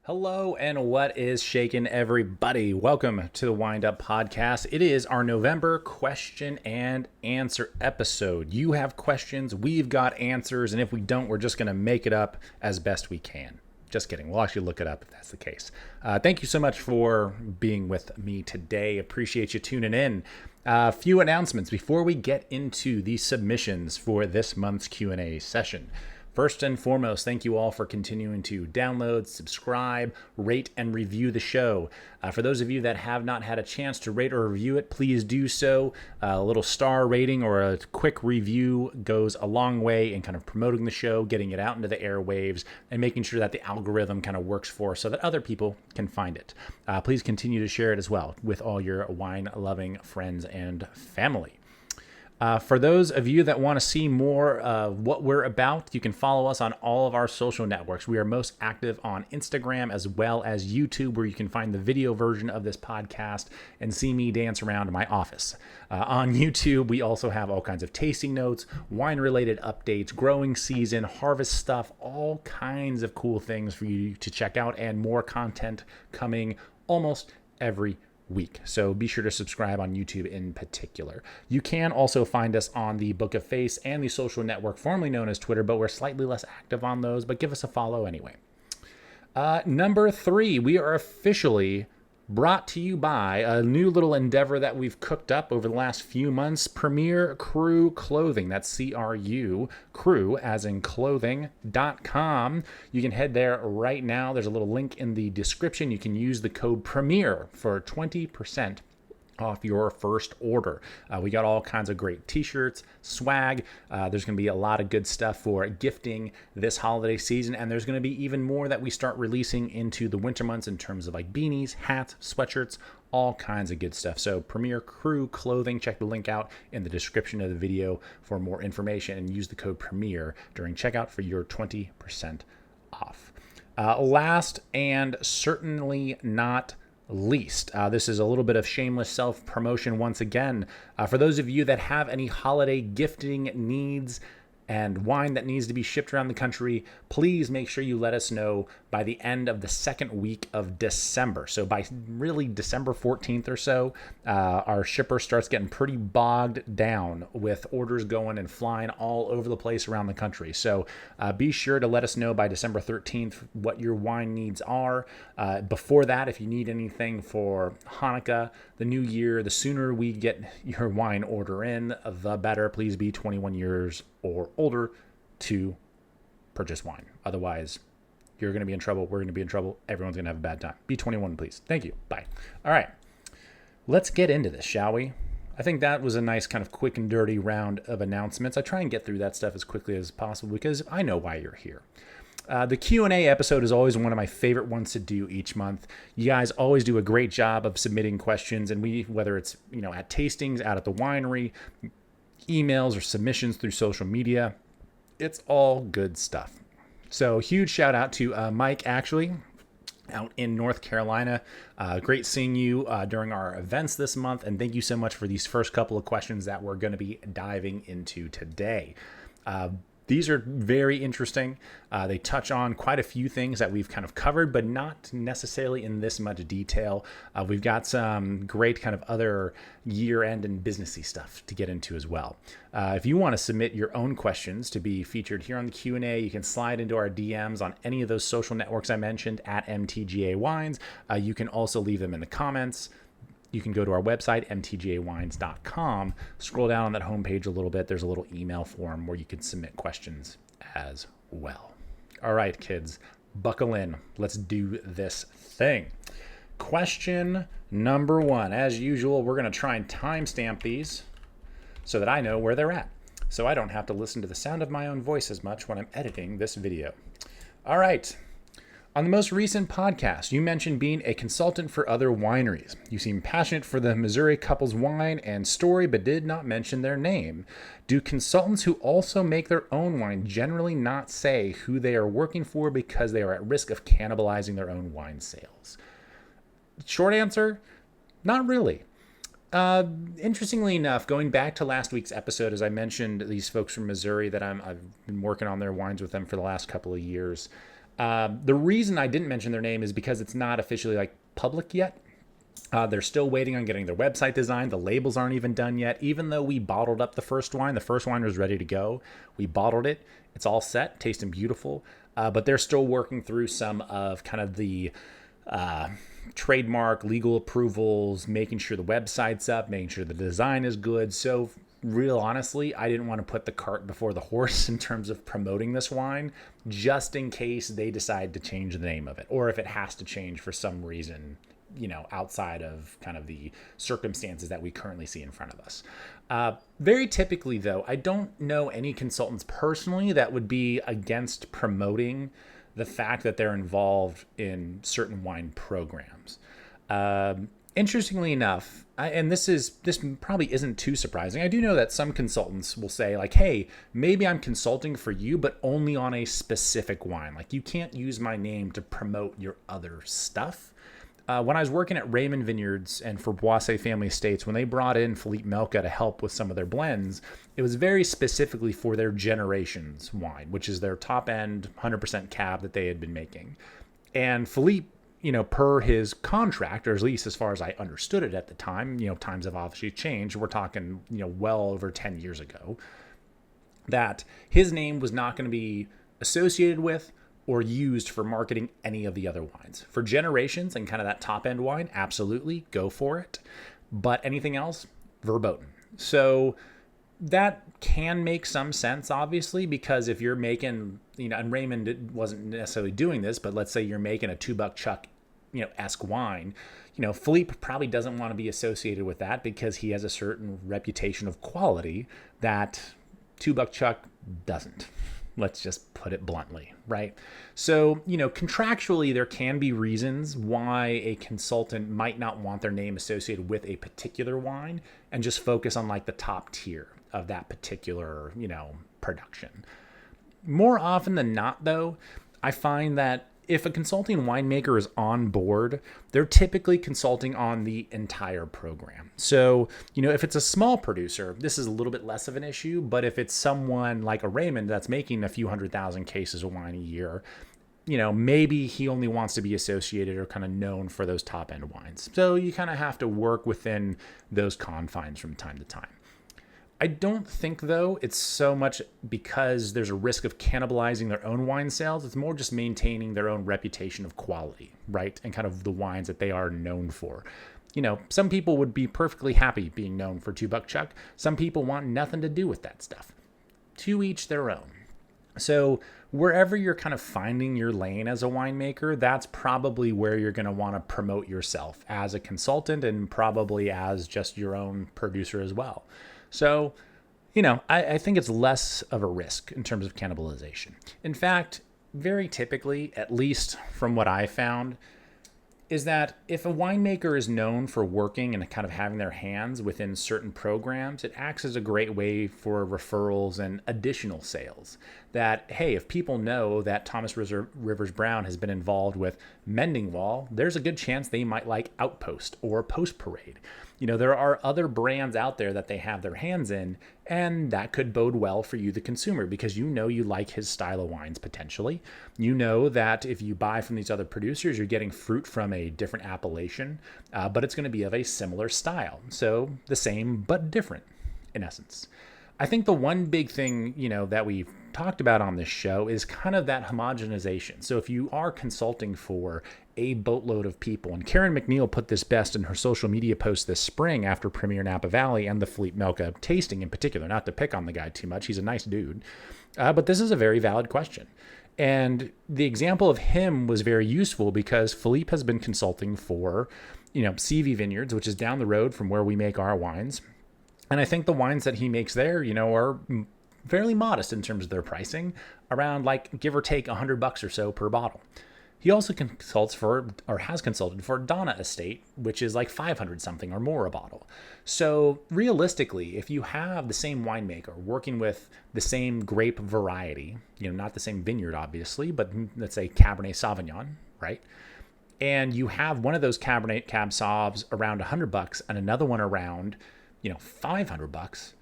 Hello and what is shaking, everybody? Welcome to the Wind Up Podcast. It is our November question and answer episode. You have questions, we've got answers, and if we don't, we're just going to make it up as best we can. Just kidding. We'll actually look it up if that's the case. Thank you so much for being with me today. Appreciate you tuning in. A few announcements before we get into the submissions for this month's Q&A session. First and foremost, thank you all for continuing to download, subscribe, rate, and review the show. For those of you that have not had a chance to rate or review it, please do so. A little star rating or a quick review goes a long way in kind of promoting the show, getting it out into the airwaves, and making sure that the algorithm kind of works for us so that other people can find it. Please continue to share it as well with all your wine-loving friends and family. For those of you that want to see more what we're about, you can follow us on all of our social networks. We are most active on Instagram as well as YouTube, where you can find the video version of this podcast and see me dance around in my office. On YouTube, we also have all kinds of tasting notes, wine-related updates, growing season, harvest stuff, all kinds of cool things for you to check out, and more content coming almost every week. So be sure to subscribe on YouTube in particular. You can also find us on the Book of Face and the social network formerly known as Twitter, but we're slightly less active on those, but give us a follow anyway. Number 3, we are officially brought to you by a new little endeavor that we've cooked up over the last few months, Premier Crew Clothing. That's C-R-U, crew as in clothing.com. You can head there right now. There's a little link in the description. You can use the code PREMIER for 20% off your first order. We got all kinds of great t-shirts, swag. There's going to be a lot of good stuff for gifting this holiday season, and there's going to be even more that we start releasing into the winter months in terms of like beanies, hats, sweatshirts, all kinds of good stuff. So Premier Crew Clothing, check the link out in the description of the video for more information, and use the code PREMIER during checkout for your 20% off. Last and certainly not least, this is a little bit of shameless self-promotion once again. For those of you that have any holiday gifting needs and wine that needs to be shipped around the country, please make sure you let us know by the end of the second week of December. So by really December 14th or so, our shipper starts getting pretty bogged down with orders going and flying all over the place around the country. So be sure to let us know by December 13th what your wine needs are. Before that, if you need anything for Hanukkah, the new year, the sooner we get your wine order in, the better. Please be 21 years or older to purchase wine. Otherwise, you're going to be in trouble. We're going to be in trouble. Everyone's going to have a bad time. Be 21, please. Thank you. Bye. All right. Let's get into this, shall we? I think that was a nice kind of quick and dirty round of announcements. I try and get through that stuff as quickly as possible because I know why you're here. The Q&A episode is always one of my favorite ones to do each month. You guys always do a great job of submitting questions, and whether it's at tastings, out at the winery, emails or submissions through social media, it's all good stuff. So huge shout out to Mike, actually, out in North Carolina. Great seeing you during our events this month, and thank you so much for these first couple of questions that we're going to be diving into today. These are very interesting. They touch on quite a few things that we've kind of covered, but not necessarily in this much detail. We've got some great kind of other year-end and businessy stuff to get into as well. If you want to submit your own questions to be featured here on the Q&A, you can slide into our DMs on any of those social networks I mentioned at MTGA Wines. You can also leave them in the comments. You can go to our website, mtgawines.com, scroll down on that homepage a little bit. There's a little email form where you can submit questions as well. All right, kids, buckle in. Let's do this thing. Question number 1. As usual, we're going to try and timestamp these so that I know where they're at, so I don't have to listen to the sound of my own voice as much when I'm editing this video. All right. On the most recent podcast, you mentioned being a consultant for other wineries. You seem passionate for the Missouri couple's wine and story, but did not mention their name. Do consultants who also make their own wine generally not say who they are working for because they are at risk of cannibalizing their own wine sales? Short answer, not really. Interestingly enough, going back to last week's episode, as I mentioned, these folks from Missouri that I've been working on their wines with them for the last couple of years. The reason I didn't mention their name is because it's not officially like public yet. They're still waiting on getting their website designed. The labels aren't even done yet. Even though we bottled up the first wine was ready to go. We bottled it. It's all set, tasting beautiful. But they're still working through some of kind of the trademark legal approvals, making sure the website's up, making sure the design is good. So real honestly, I didn't want to put the cart before the horse in terms of promoting this wine, just in case they decide to change the name of it, or if it has to change for some reason, outside of kind of the circumstances that we currently see in front of us. Very typically, though, I don't know any consultants personally that would be against promoting the fact that they're involved in certain wine programs. Interestingly enough, and this probably isn't too surprising, I do know that some consultants will say like, hey, maybe I'm consulting for you, but only on a specific wine. Like, you can't use my name to promote your other stuff. When I was working at Raymond Vineyards and for Boisset Family Estates, when they brought in Philippe Melka to help with some of their blends, it was very specifically for their Generations wine, which is their top end 100% cab that they had been making. And Philippe, per his contract, or at least as far as I understood it at the time, times have obviously changed. We're talking, well over 10 years ago, that his name was not going to be associated with or used for marketing any of the other wines. For Generations and kind of that top end wine, absolutely, go for it. But anything else, verboten. So that can make some sense, obviously, because if you're making, and Raymond wasn't necessarily doing this, but let's say you're making a $2 Chuck, esque wine, Philippe probably doesn't want to be associated with that because he has a certain reputation of quality that $2 Chuck doesn't. Let's just put it bluntly, right? So, contractually, there can be reasons why a consultant might not want their name associated with a particular wine and just focus on like the top tier of that particular, production. More often than not, though, I find that if a consulting winemaker is on board, they're typically consulting on the entire program. So, if it's a small producer, this is a little bit less of an issue. But if it's someone like a Raymond that's making a few 100,000 cases of wine a year, maybe he only wants to be associated or kind of known for those top end wines. So you kind of have to work within those confines from time to time. I don't think, though, it's so much because there's a risk of cannibalizing their own wine sales. It's more just maintaining their own reputation of quality, right? And kind of the wines that they are known for. Some people would be perfectly happy being known for $2 Chuck. Some people want nothing to do with that stuff. To each their own. So wherever you're kind of finding your lane as a winemaker, that's probably where you're going to want to promote yourself as a consultant and probably as just your own producer as well. So, I think it's less of a risk in terms of cannibalization. In fact, very typically, at least from what I found, is that if a winemaker is known for working and kind of having their hands within certain programs, it acts as a great way for referrals and additional sales. That, hey, if people know that Thomas Rivers Brown has been involved with Mending Wall, there's a good chance they might like Outpost or Post Parade. There are other brands out there that they have their hands in, and that could bode well for you, the consumer, because you like his style of wines potentially. You know that if you buy from these other producers, you're getting fruit from a different appellation, but it's going to be of a similar style. So the same, but different in essence. I think the one big thing, that we've talked about on this show is kind of that homogenization. So if you are consulting for a boatload of people, and Karen McNeil put this best in her social media post this spring after Premier Napa Valley and the Philippe Melka tasting in particular, not to pick on the guy too much, he's a nice dude, but this is a very valid question. And the example of him was very useful because Philippe has been consulting for, CV Vineyards, which is down the road from where we make our wines. And I think the wines that he makes there, are fairly modest in terms of their pricing, around like give or take $100 or so per bottle. He also consults for, or has consulted for, Donna Estate, which is like 500 something or more a bottle. So realistically, if you have the same winemaker working with the same grape variety, not the same vineyard obviously, but let's say Cabernet Sauvignon, right? And you have one of those Cabernet Cab Sauvs around $100 and another one around, $500,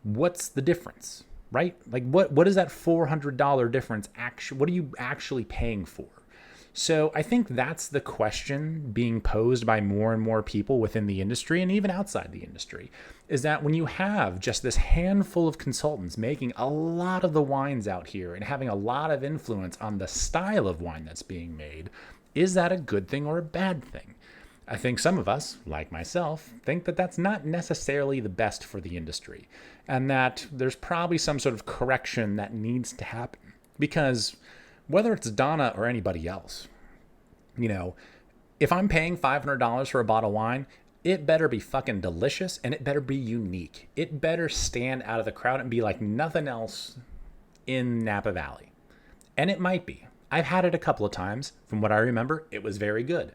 what's the difference? right? Like what is that $400 difference actually? What are you actually paying for? So I think that's the question being posed by more and more people within the industry and even outside the industry, is that when you have just this handful of consultants making a lot of the wines out here and having a lot of influence on the style of wine that's being made, is that a good thing or a bad thing? I think some of us, like myself, think that that's not necessarily the best for the industry, and that there's probably some sort of correction that needs to happen. Because whether it's Donna or anybody else, if I'm paying $500 for a bottle of wine, it better be fucking delicious and it better be unique. It better stand out of the crowd and be like nothing else in Napa Valley. And it might be. I've had it a couple of times. From what I remember, it was very good.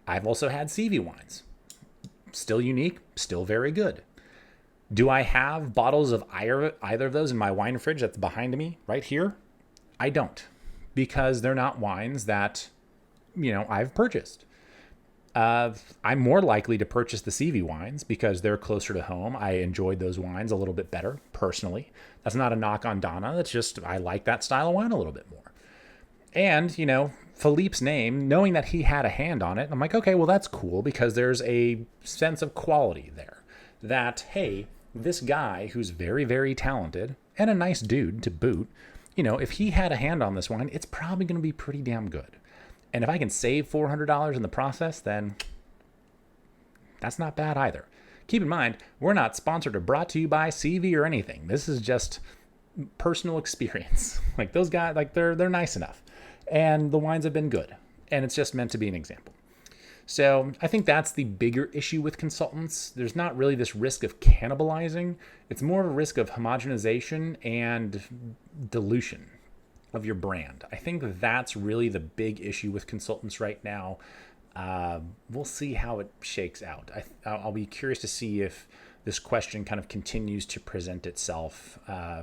I've also had CV wines. Still unique, still very good. Do I have bottles of either of those in my wine fridge that's behind me right here? I don't, because they're not wines that, I've purchased. I'm more likely to purchase the CV wines because they're closer to home. I enjoyed those wines a little bit better personally. That's not a knock on Donna. That's just, I like that style of wine a little bit more. And, Philippe's name, knowing that he had a hand on it, I'm like, okay, well, that's cool because there's a sense of quality there that, hey, this guy who's very, very talented and a nice dude to boot, if he had a hand on this wine, it's probably going to be pretty damn good. And if I can save $400 in the process, then that's not bad either. Keep in mind, we're not sponsored or brought to you by CV or anything. This is just personal experience. Like those guys, like they're nice enough. And the wines have been good. And it's just meant to be an example. So I think that's the bigger issue with consultants. There's not really this risk of cannibalizing. It's more of a risk of homogenization and dilution of your brand. I think that's really the big issue with consultants right now. We'll see how it shakes out. I'll be curious to see if this question kind of continues to present itself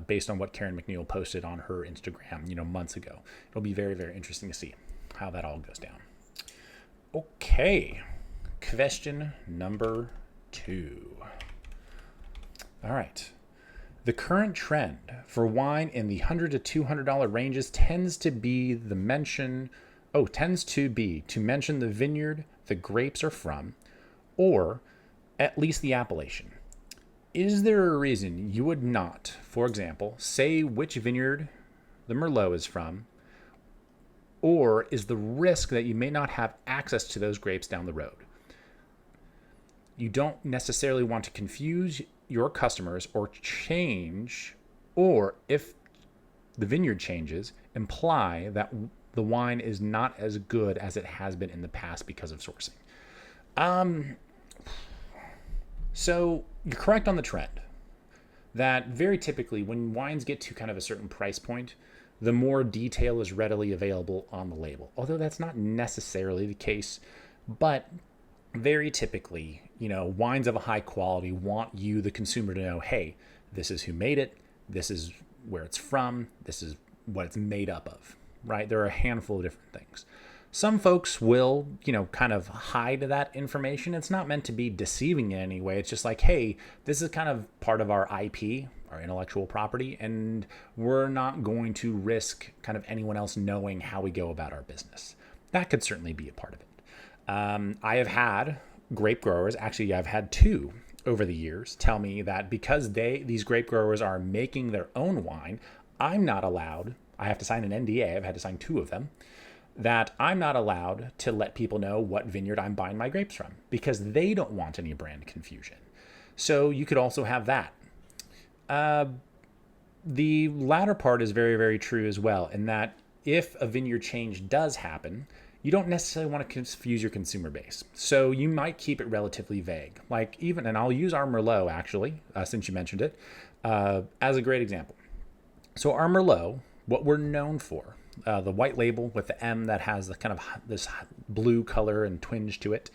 based on what Karen McNeil posted on her Instagram, months ago. It'll be very, very interesting to see how that all goes down. Okay, question number 2. All right. The current trend for wine in the $100 to $200 ranges tends to mention the vineyard the grapes are from, or at least the appellation. Is there a reason you would not, for example, say which vineyard the Merlot is from, or is the risk that you may not have access to those grapes down the road? You don't necessarily want to confuse your customers or change, or if the vineyard changes, imply that the wine is not as good as it has been in the past because of sourcing. So you're correct on the trend that very typically when wines get to kind of a certain price point, the more detail is readily available on the label. Although that's not necessarily the case, but very typically, wines of a high quality want you, the consumer, to know, hey, this is who made it, this is where it's from, this is what it's made up of, right? There are a handful of different things. Some folks will, kind of hide that information. It's not meant to be deceiving in any way. It's just like, hey, this is kind of part of our IP, our intellectual property, and we're not going to risk kind of anyone else knowing how we go about our business. That could certainly be a part of it. I have had grape growers, actually I've had 2 over the years, tell me that because these grape growers are making their own wine, I'm not allowed, I have to sign an NDA, I've had to sign 2 of them, that I'm not allowed to let people know what vineyard I'm buying my grapes from because they don't want any brand confusion. So you could also have that. The latter part is very, very true as well, in that if a vineyard change does happen, you don't necessarily want to confuse your consumer base. So you might keep it relatively vague. And I'll use our Merlot actually, since you mentioned it, as a great example. So our Merlot, what we're known for, the white label with the M that has the kind of this blue color and twinge to it,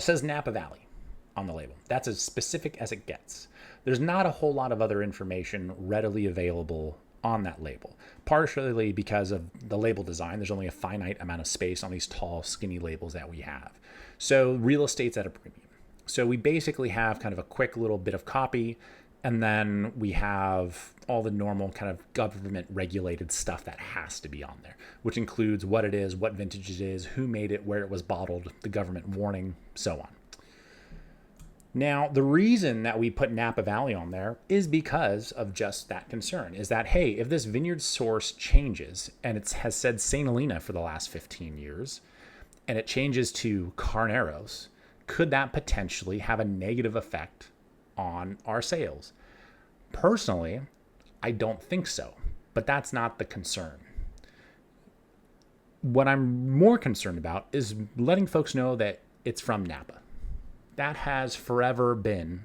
says Napa Valley on the label. That's as specific as it gets. There's not a whole lot of other information readily available on that label, partially because of the label design. There's only a finite amount of space on these tall, skinny labels that we have. So real estate's at a premium. So we basically have kind of a quick little bit of copy And then we have all the normal kind of government regulated stuff that has to be on there, which includes what it is, what vintage it is, who made it, where it was bottled, the government warning, so on. Now, the reason that we put Napa Valley on there is because of just that concern, is that, hey, if this vineyard source changes, and it has said St. Helena for the last 15 years, and it changes to Carneros, could that potentially have a negative effect on our sales? Personally, I don't think so, but that's not the concern. What I'm more concerned about is letting folks know that it's from Napa. That has forever been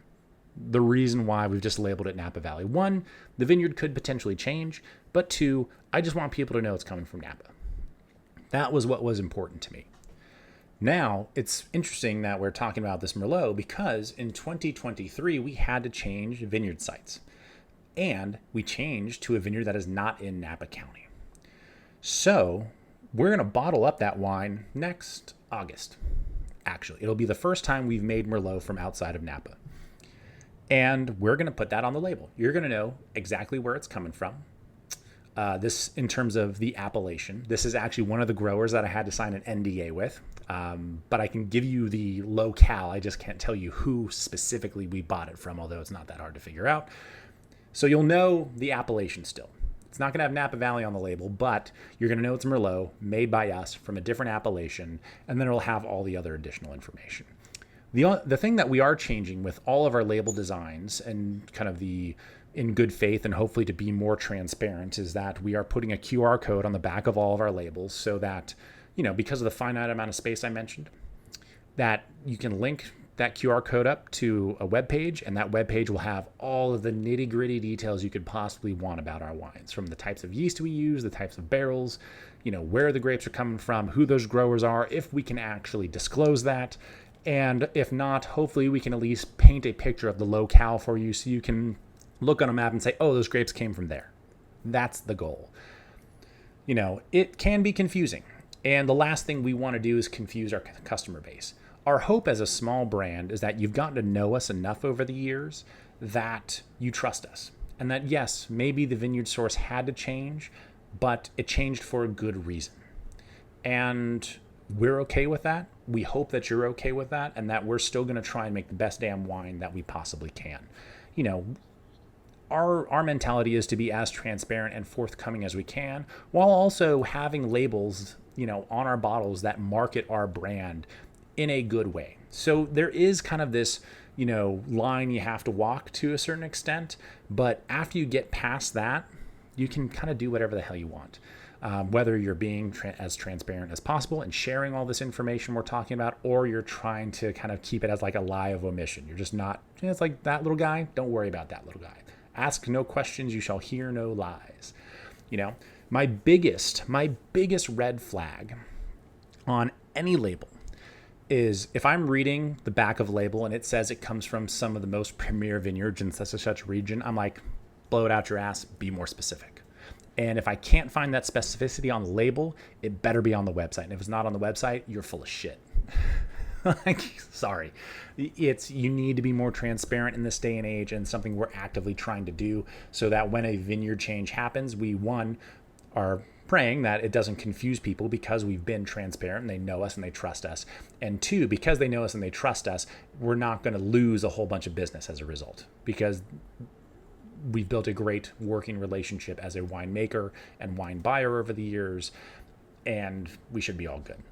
the reason why we've just labeled it Napa Valley. One, the vineyard could potentially change, but two, I just want people to know it's coming from Napa. That was what was important to me. Now, it's interesting that we're talking about this Merlot because in 2023, we had to change vineyard sites. And we changed to a vineyard that is not in Napa County. So we're going to bottle up that wine next August. Actually, it'll be the first time we've made Merlot from outside of Napa. And we're going to put that on the label. You're going to know exactly where it's coming from. This, in terms of the appellation, this is actually one of the growers that I had to sign an NDA with. But I can give you the locale. I just can't tell you who specifically we bought it from, although it's not that hard to figure out. So you'll know the appellation still. It's not going to have Napa Valley on the label, but you're going to know it's Merlot made by us from a different appellation, and then it'll have all the other additional information. The thing that we are changing with all of our label designs and kind of the in good faith and hopefully to be more transparent is that we are putting a QR code on the back of all of our labels so that, because of the finite amount of space I mentioned, that you can link that QR code up to a web page, and that web page will have all of the nitty-gritty details you could possibly want about our wines, from the types of yeast we use, the types of barrels, where the grapes are coming from, who those growers are, if we can actually disclose that. And if not, hopefully we can at least paint a picture of the locale for you so you can look on a map and say, oh, those grapes came from there. That's the goal. It can be confusing. And the last thing we want to do is confuse our customer base. Our hope as a small brand is that you've gotten to know us enough over the years that you trust us. And that, yes, maybe the vineyard source had to change, but it changed for a good reason. And we're okay with that. We hope that you're okay with that, and that we're still going to try and make the best damn wine that we possibly can. Our mentality is to be as transparent and forthcoming as we can, while also having labels, on our bottles that market our brand in a good way. So there is kind of this, line you have to walk to a certain extent, but after you get past that, you can kind of do whatever the hell you want. Whether you're being as transparent as possible and sharing all this information we're talking about, or you're trying to kind of keep it as like a lie of omission. You're just not, it's like that little guy, don't worry about that little guy. Ask no questions, you shall hear no lies. My biggest red flag on any label is if I'm reading the back of a label and it says it comes from some of the most premier vineyards in such and such region, I'm like, blow it out your ass, be more specific. And if I can't find that specificity on the label, it better be on the website. And if it's not on the website, you're full of shit. Sorry. You need to be more transparent in this day and age, and something we're actively trying to do so that when a vineyard change happens, we, one, are praying that it doesn't confuse people because we've been transparent and they know us and they trust us. And two, because they know us and they trust us, we're not going to lose a whole bunch of business as a result, because we've built a great working relationship as a winemaker and wine buyer over the years, and we should be all good.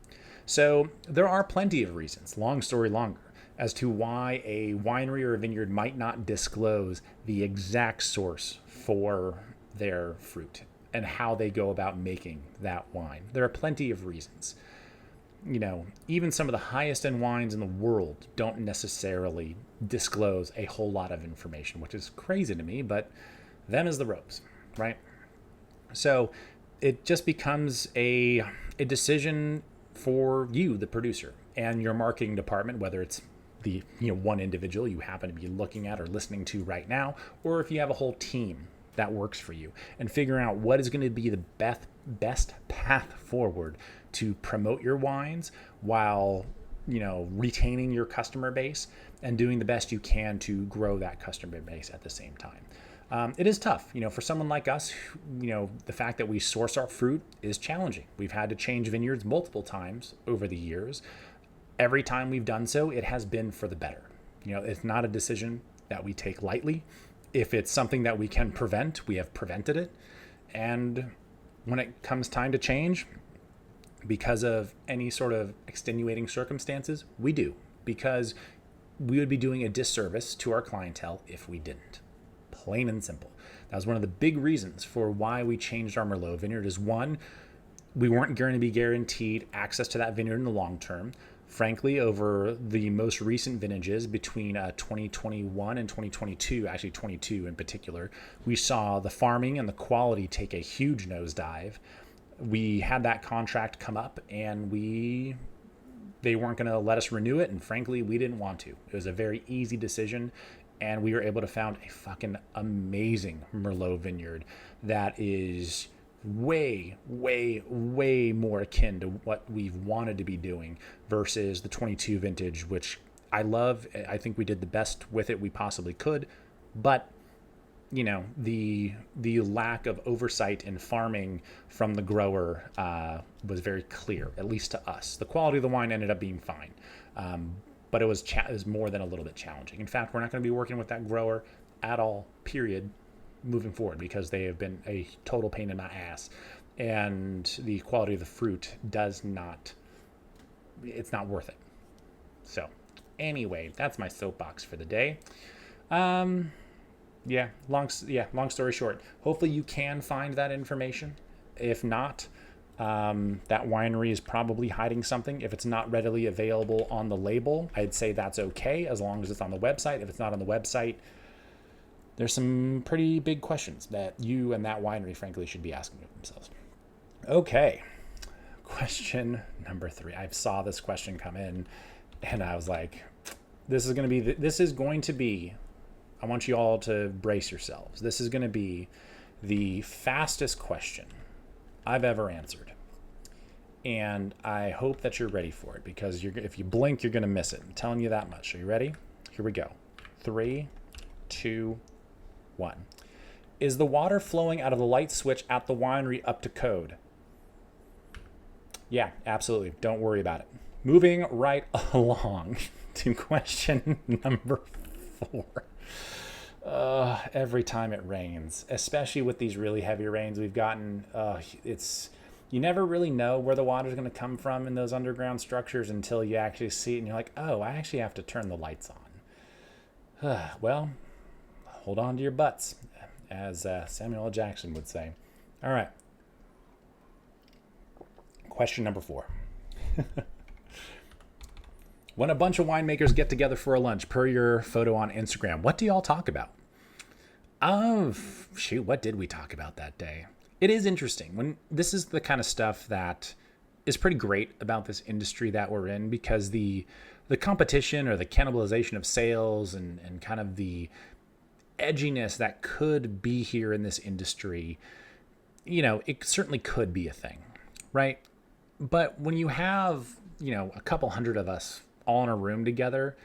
So there are plenty of reasons, long story longer, as to why a winery or a vineyard might not disclose the exact source for their fruit and how they go about making that wine. There are plenty of reasons. Even some of the highest end wines in the world don't necessarily disclose a whole lot of information, which is crazy to me, but them is the ropes, right? So it just becomes a decision for you, the producer, and your marketing department, whether it's the one individual you happen to be looking at or listening to right now, or if you have a whole team that works for you, and figuring out what is going to be the best path forward to promote your wines while retaining your customer base and doing the best you can to grow that customer base at the same time. It is tough, for someone like us, the fact that we source our fruit is challenging. We've had to change vineyards multiple times over the years. Every time we've done so, it has been for the better. It's not a decision that we take lightly. If it's something that we can prevent, we have prevented it. And when it comes time to change, because of any sort of extenuating circumstances, we do, because we would be doing a disservice to our clientele if we didn't. Plain and simple. That was one of the big reasons for why we changed our Merlot vineyard. Is one, we weren't going to be guaranteed access to that vineyard in the long term. Frankly, over the most recent vintages between 2021 and 2022, actually 22 in particular, we saw the farming and the quality take a huge nosedive. We had that contract come up and they weren't going to let us renew it. And frankly, we didn't want to. It was a very easy decision. And we were able to found a fucking amazing Merlot vineyard that is way, way, way more akin to what we've wanted to be doing versus the 22 vintage, which I love. I think we did the best with it we possibly could. But, the lack of oversight in farming from the grower was very clear, at least to us. The quality of the wine ended up being fine. But it was more than a little bit challenging. In fact, we're not going to be working with that grower at all, period, moving forward, because they have been a total pain in my ass. And the quality of the fruit it's not worth it. So anyway, that's my soapbox for the day. Long story short, hopefully you can find that information. If not, that winery is probably hiding something. If it's not readily available on the label, I'd say that's okay as long as it's on the website. If it's not on the website, there's some pretty big questions that you and that winery, frankly, should be asking themselves. Okay, question number 3. I saw this question come in, and I was like, this is going to be, I want you all to brace yourselves. This is going to be the fastest question I've ever answered. And I hope that you're ready for it, because if you blink, you're going to miss it. I'm telling you that much. Are you ready? Here we go. 3, 2, 1. Is the water flowing out of the light switch at the winery up to code? Yeah, absolutely. Don't worry about it. Moving right along to question number 4. Every time it rains, especially with these really heavy rains we've gotten, you never really know where the water's going to come from in those underground structures until you actually see it and you're like, oh, I actually have to turn the lights on. Well, hold on to your butts, as Samuel L. Jackson would say. All right. Question number 4. When a bunch of winemakers get together for a lunch, per your photo on Instagram, what do y'all talk about? What did we talk about that day? It is interesting. When this is the kind of stuff that is pretty great about this industry that we're in, because the competition or the cannibalization of sales and kind of the edginess that could be here in this industry, it certainly could be a thing, right? But when you have, a couple hundred of us all in a room together,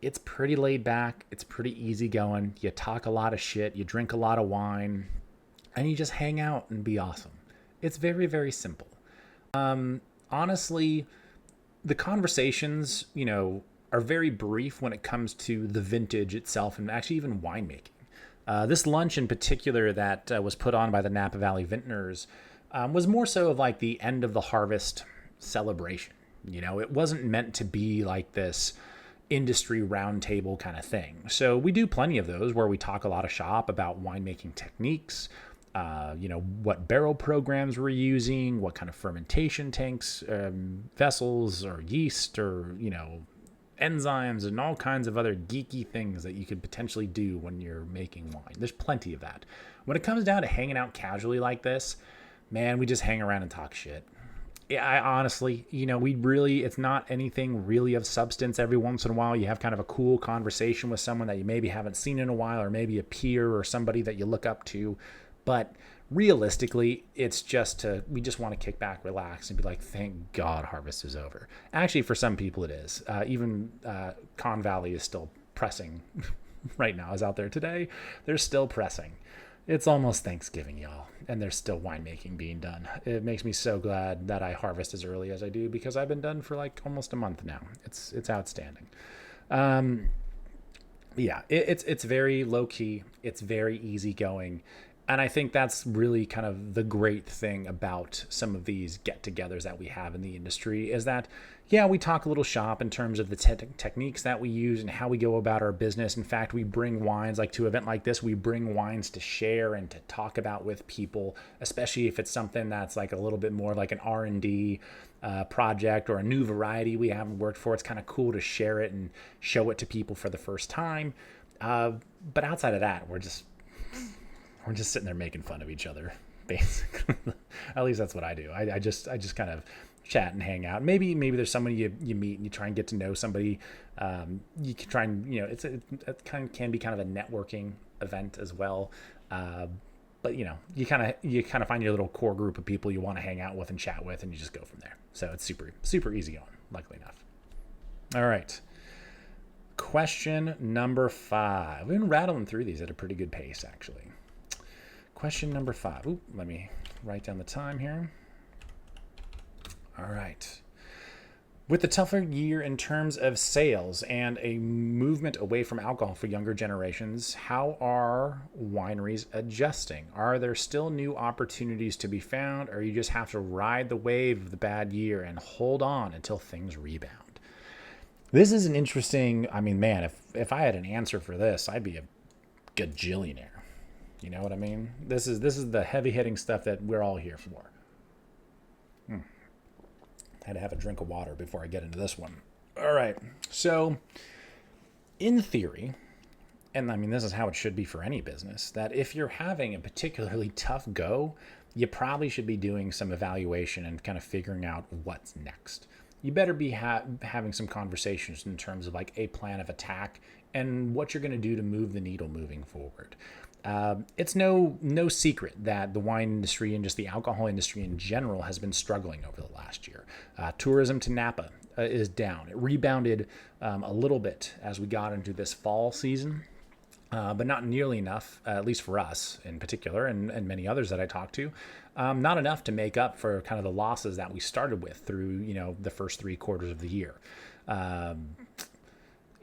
it's pretty laid back. It's pretty easy going. You talk a lot of shit. You drink a lot of wine, and you just hang out and be awesome. It's very, very simple. Honestly, the conversations, are very brief when it comes to the vintage itself and actually even winemaking. This lunch in particular that was put on by the Napa Valley Vintners was more so of like the end of the harvest celebration. It wasn't meant to be like this industry roundtable kind of thing. So we do plenty of those where we talk a lot of shop about winemaking techniques, what barrel programs we're using, what kind of fermentation tanks, vessels or yeast or, enzymes and all kinds of other geeky things that you could potentially do when you're making wine. There's plenty of that. When it comes down to hanging out casually like this, man, we just hang around and talk shit. Yeah, I honestly, it's not anything really of substance. Every once in a while, you have kind of a cool conversation with someone that you maybe haven't seen in a while, or maybe a peer or somebody that you look up to. But realistically, it's we just want to kick back, relax, and be like, thank God harvest is over. Actually, for some people it is. Even Con Valley is still pressing right now. I was out there today. They're still pressing. It's almost Thanksgiving, y'all, and there's still winemaking being done. It makes me so glad that I harvest as early as I do, because I've been done for like almost a month now. It's outstanding. It's very low key. It's very easygoing. And I think that's really kind of the great thing about some of these get-togethers that we have in the industry, is that, yeah, we talk a little shop in terms of the techniques that we use and how we go about our business. In fact, we bring wines, like to an event like this, we bring wines to share and to talk about with people, especially if it's something that's like a little bit more like an R&D project or a new variety we haven't worked for. It's kind of cool to share it and show it to people for the first time. But outside of that, we're just sitting there making fun of each other, basically. At least that's what I do. I just kind of chat and hang out. Maybe there's somebody you meet and you try and get to know somebody. You can try and, it can be kind of a networking event as well. But you kind of find your little core group of people you want to hang out with and chat with, and you just go from there. So it's super, super easy going, luckily enough. All right. Question number 5. We've been rattling through these at a pretty good pace, actually. Question number 5. Ooh, let me write down the time here. All right. With the tougher year in terms of sales and a movement away from alcohol for younger generations, how are wineries adjusting? Are there still new opportunities to be found, or you just have to ride the wave of the bad year and hold on until things rebound? This is an interesting, man, if I had an answer for this, I'd be a gajillionaire. You know what I mean? This is the heavy hitting stuff that we're all here for. Had to have a drink of water before I get into this one. All right. So, in theory, and this is how it should be for any business, that if you're having a particularly tough go, you probably should be doing some evaluation and kind of figuring out what's next. You better be having some conversations in terms of like a plan of attack and what you're going to do to move the needle moving forward. It's no secret that the wine industry and just the alcohol industry in general has been struggling over the last year. Tourism to Napa is down. It rebounded a little bit as we got into this fall season, but not nearly enough, at least for us in particular, and many others that I talked to. Not enough to make up for kind of the losses that we started with through the first 3 quarters of the year.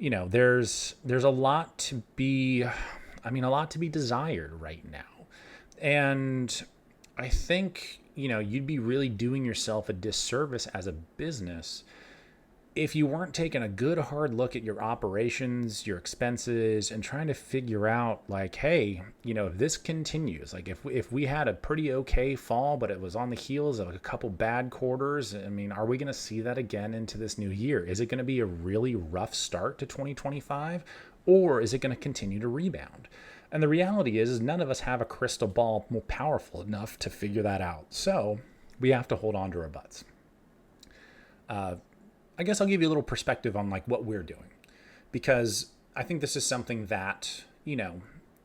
There's a lot to be. A lot to be desired right now. And I think, you'd be really doing yourself a disservice as a business if you weren't taking a good hard look at your operations, your expenses, and trying to figure out like, hey, if this continues, like if we had a pretty okay fall, but it was on the heels of a couple bad quarters, are we going to see that again into this new year? Is it going to be a really rough start to 2025? Or is it going to continue to rebound? And the reality is none of us have a crystal ball more powerful enough to figure that out. So we have to hold on to our butts. I guess I'll give you a little perspective on like what we're doing, because I think this is something that,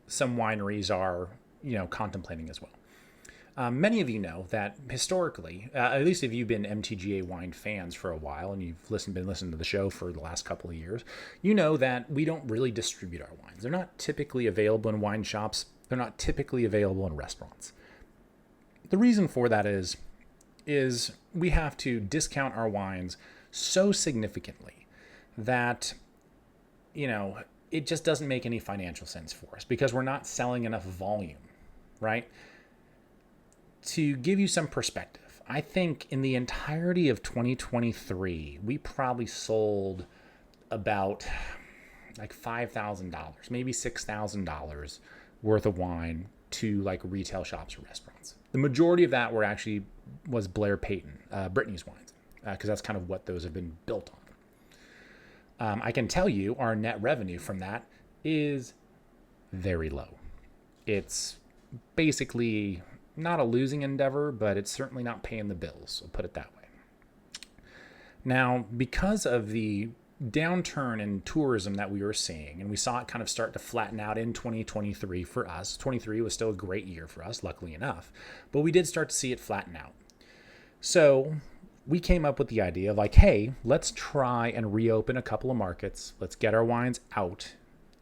some wineries are, contemplating as well. Many of you know that historically, at least if you've been MTGA wine fans for a while and you've been listening to the show for the last couple of years, you know that we don't really distribute our wines. They're not typically available in wine shops. They're not typically available in restaurants. The reason for that is we have to discount our wines so significantly that, it just doesn't make any financial sense for us because we're not selling enough volume, right? To give you some perspective, I think in the entirety of 2023, we probably sold about like $5,000, maybe $6,000 worth of wine to like retail shops or restaurants. The majority of that was Blair Payton, Brittany's wines, because that's kind of what those have been built on. I can tell you our net revenue from that is very low. It's basically not a losing endeavor, but it's certainly not paying the bills. I'll put it that way. Now, because of the downturn in tourism that we were seeing, and we saw it kind of start to flatten out in 2023 for us. 23 was still a great year for us, luckily enough, but we did start to see it flatten out. So we came up with the idea of like, hey, let's try and reopen a couple of markets. Let's get our wines out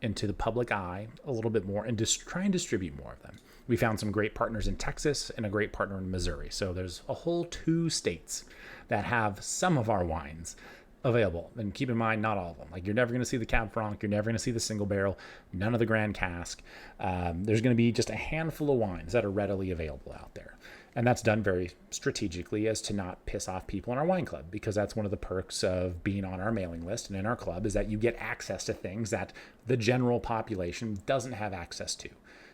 into the public eye a little bit more and just try and distribute more of them. We found some great partners in Texas and a great partner in Missouri. So there's a whole 2 states that have some of our wines available. And keep in mind, not all of them. Like, you're never going to see the Cab Franc. You're never going to see the single barrel, none of the Grand Cask. There's going to be just a handful of wines that are readily available out there. And that's done very strategically as to not piss off people in our wine club, because that's one of the perks of being on our mailing list and in our club is that you get access to things that the general population doesn't have access to.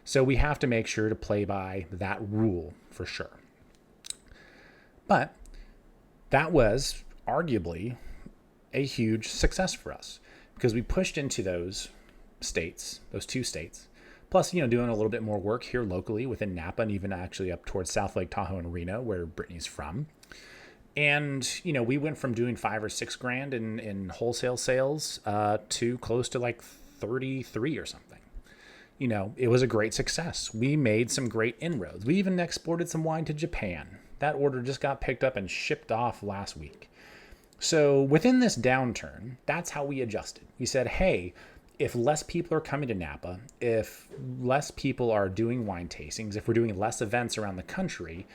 So we have to make sure to play by that rule for sure. But that was arguably a huge success for us because we pushed into those states, those 2 states, plus, doing a little bit more work here locally within Napa and even actually up towards South Lake Tahoe and Reno, where Brittany's from. And, we went from doing $5 or $6 grand in wholesale sales to close to like 33 or something. It was a great success. We made some great inroads. We even exported some wine to Japan. That order just got picked up and shipped off last week. So within this downturn, that's how we adjusted. We said, hey, if less people are coming to Napa, if less people are doing wine tastings, if we're doing less events around the country,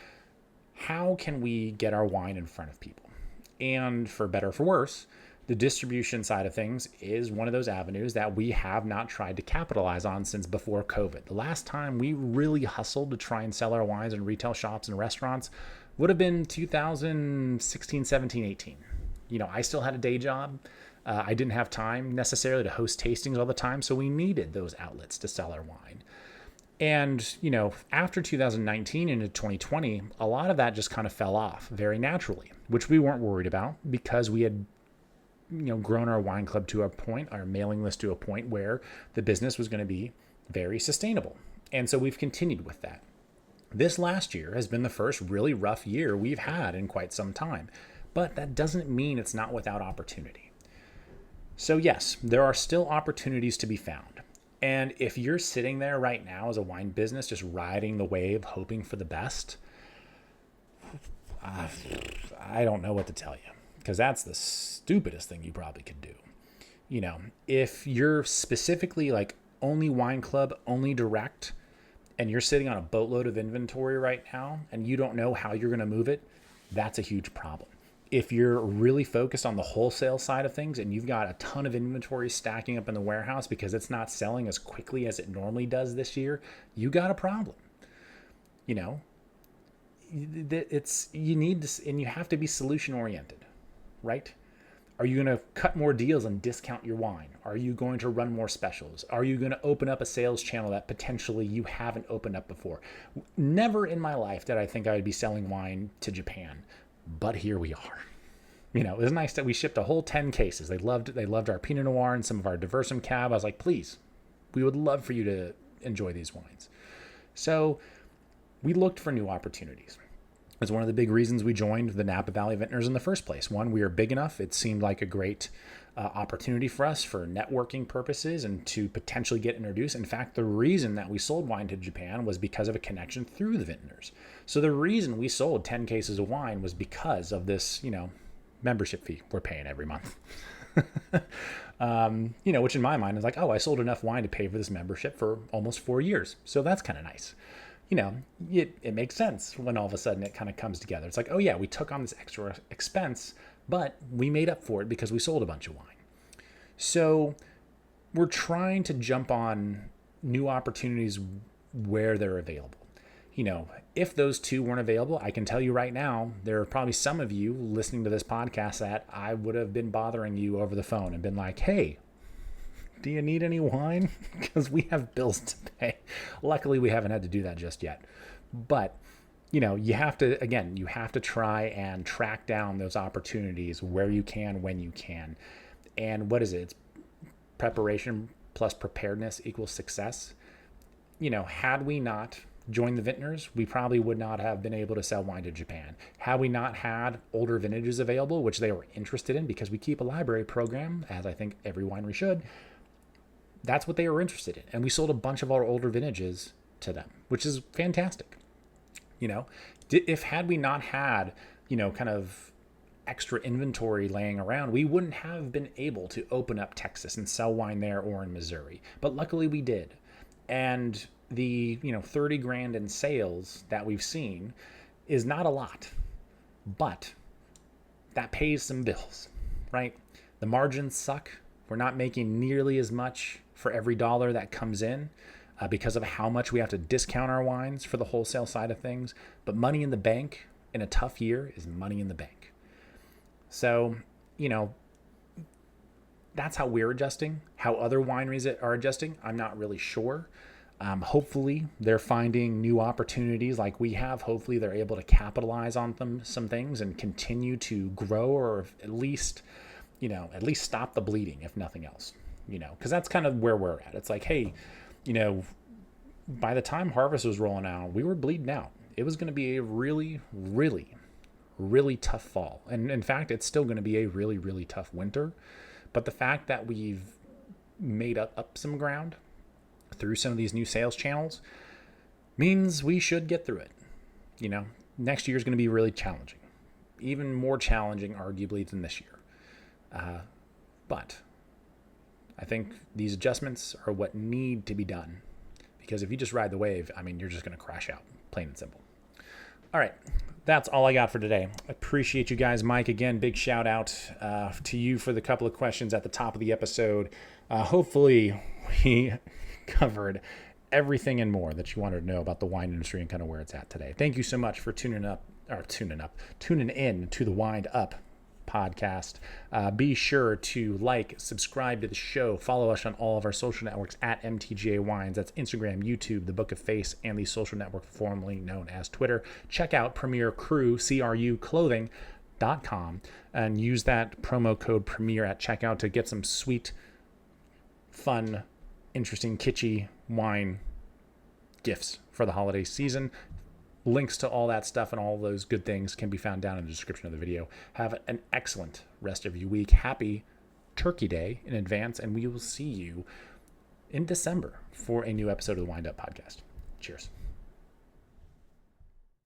how can we get our wine in front of people? And for better or for worse, the distribution side of things is one of those avenues that we have not tried to capitalize on since before COVID. The last time we really hustled to try and sell our wines in retail shops and restaurants would have been 2016, 17, 18. I still had a day job. I didn't have time necessarily to host tastings all the time, so we needed those outlets to sell our wine. And, after 2019 into 2020, a lot of that just kind of fell off very naturally, which we weren't worried about because we had grown our wine club to a point, our mailing list to a point where the business was going to be very sustainable. And so we've continued with that. This last year has been the first really rough year we've had in quite some time, but that doesn't mean it's not without opportunity. So yes, there are still opportunities to be found. And if you're sitting there right now as a wine business, just riding the wave, hoping for the best, I don't know what to tell you. Because that's the stupidest thing you probably could do. If you're specifically like only wine club, only direct, and you're sitting on a boatload of inventory right now, and you don't know how you're going to move it, that's a huge problem. If you're really focused on the wholesale side of things and you've got a ton of inventory stacking up in the warehouse because it's not selling as quickly as it normally does this year, you got a problem. You need to, and you have to be solution oriented. Right? Are you going to cut more deals and discount your wine? Are you going to run more specials? Are you going to open up a sales channel that potentially you haven't opened up before? Never in my life did I think I would be selling wine to Japan, but here we are. It was nice that we shipped a whole 10 cases. They loved our Pinot Noir and some of our Diversum Cab. I was like, please, we would love for you to enjoy these wines. So we looked for new opportunities. It's one of the big reasons we joined the Napa Valley Vintners in the first place. One, we are big enough. It seemed like a great opportunity for us for networking purposes and to potentially get introduced. In fact, the reason that we sold wine to Japan was because of a connection through the vintners. So the reason we sold 10 cases of wine was because of this, membership fee we're paying every month. Which in my mind is like, oh, I sold enough wine to pay for this membership for almost 4 years. So that's kind of nice. It makes sense when all of a sudden it kind of comes together. It's like, oh yeah, we took on this extra expense, but we made up for it because we sold a bunch of wine. So we're trying to jump on new opportunities where they're available. If those 2 weren't available, I can tell you right now, there are probably some of you listening to this podcast that I would have been bothering you over the phone and been like, hey, do you need any wine? Because we have bills to pay. Luckily, we haven't had to do that just yet. But, you have to try and track down those opportunities where you can, when you can. And what is it? It's preparation plus preparedness equals success. Had we not joined the vintners, we probably would not have been able to sell wine to Japan. Had we not had older vintages available, which they were interested in because we keep a library program, as I think every winery should, that's what they were interested in. And we sold a bunch of our older vintages to them, which is fantastic. If had we not had, kind of extra inventory laying around, we wouldn't have been able to open up Texas and sell wine there or in Missouri. But luckily we did. And the, 30 grand in sales that we've seen is not a lot, but that pays some bills, right? The margins suck. We're not making nearly as much for every dollar that comes in because of how much we have to discount our wines for the wholesale side of things. But money in the bank in a tough year is money in the bank. So, that's how we're adjusting. How other wineries are adjusting, I'm not really sure. Hopefully they're finding new opportunities like we have. Hopefully they're able to capitalize on some things and continue to grow, or at least stop the bleeding, if nothing else, because that's kind of where we're at. It's like, hey, by the time harvest was rolling out, we were bleeding out. It was going to be a really, really, really tough fall. And in fact, it's still going to be a really, really tough winter. But the fact that we've made up some ground through some of these new sales channels means we should get through it. Next year is going to be really challenging, even more challenging, arguably, than this year. But I think these adjustments are what need to be done, because if you just ride the wave, you're just going to crash out, plain and simple. All right. That's all I got for today. Appreciate you guys. Mike, again, big shout out to you for the couple of questions at the top of the episode. Hopefully we covered everything and more that you wanted to know about the wine industry and kind of where it's at today. Thank you so much for tuning in to the Wind Up podcast. Be sure to subscribe to the show, follow us on all of our social networks at MTGA Wines. That's Instagram, YouTube, the Book of Face, and the social network formerly known as Twitter. Check out Premier Crew, CRU clothing.com, and use that promo code Premier at checkout to get some sweet, fun, interesting, kitschy wine gifts for the holiday season. Links to all that stuff and all those good things can be found down in the description of the video. Have an excellent rest of your week. Happy Turkey Day in advance, and we will see you in December for a new episode of the Wind Up Podcast. Cheers.